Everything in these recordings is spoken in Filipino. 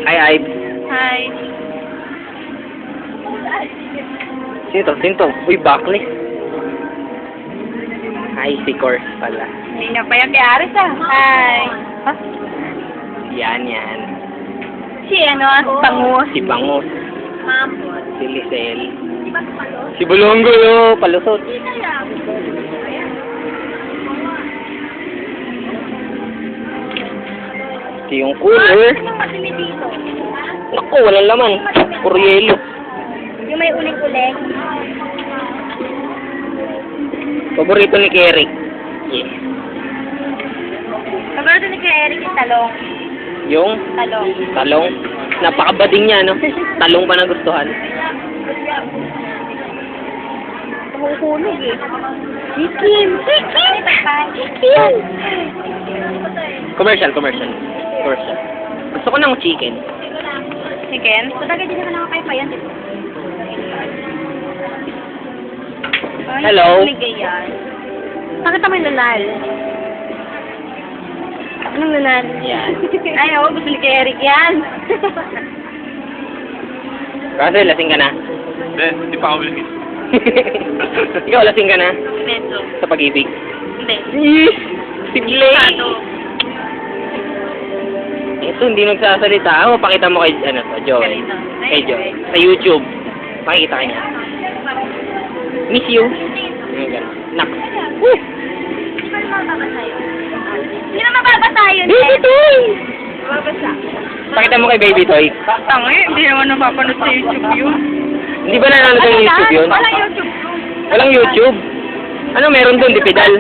Hi, Ay. Hi. Sino to? Sino to? Uy, Bakli. Hi, si Course pala. Hindi na pa yung kay Aris ah. Hi. Ha? Yan. Si Bangus. Si Bangus. Mampot. Si Lisel. Di ba palo? Si Bulonggo, yo. Palusot. Hindi kaya. Ito yung cooler. Anong matili dito? Naku, walang laman. Puro yelo. Yung may uling-uling. Paborito ni Kerry. Yes. Paborito ni kay Eric yung talong. Yung Talong. talong. Napakabading niya, no? Talong pa nagustuhan. Nahuhulog eh. Hikim! Hikim! Commercial. Gusto ko ng chicken. Chicken? So, dagay din naman ako kay Payan, di ba? Hello? Pakita mo yung nanal. Anong nanal? Yan. Ay, oo, gusto ni kay Eric yan. Kasi lasing ka na. Hindi pa ako willing. Ikaw lasing ka na Medyo. sa pag-ibig. Hindi. Si Blake. Ito, hindi nagsasalita. Pakita mo kay, Joel. Kay Joel. Sa YouTube. Pakikita kanya. Miss you. Nak. Hindi ba mababasa yun? Hindi na mababasa yun, Baby Toy! Mababasa. Pakita mo kay Baby Toy. Tangi, hindi naman napapanood sa YouTube yun. Hindi ba nanonood ng YouTube yun? Walang YouTube. Walang YouTube? Ano meron doon? Dipidal?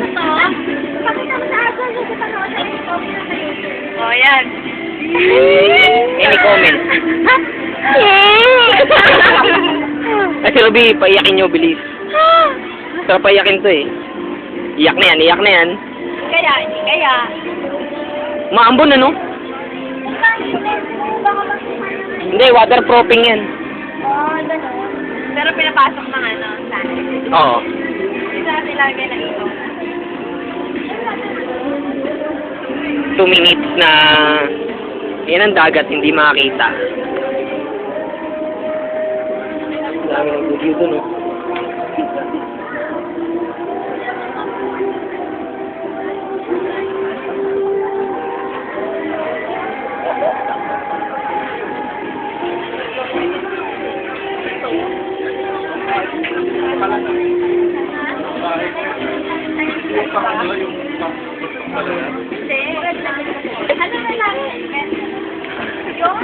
Pakita mo sa akin yung sa panood sa YouTube. Oh, yan. Any comment? Ay, si Ruby, paiyakin nyo, bilis. Sarap paiyakin to eh. Iyak na yan. Kaya, hindi kaya. Maambon ano? Hindi, waterproofing yan. Oh, gano'n. Pero pinapasok ng saan? Oo. Hindi natin ilagay na ito. 2 minutes na yan ang dagat, hindi makakita. Dami ng video dun, oh. Hindi. Ano na lang? Yung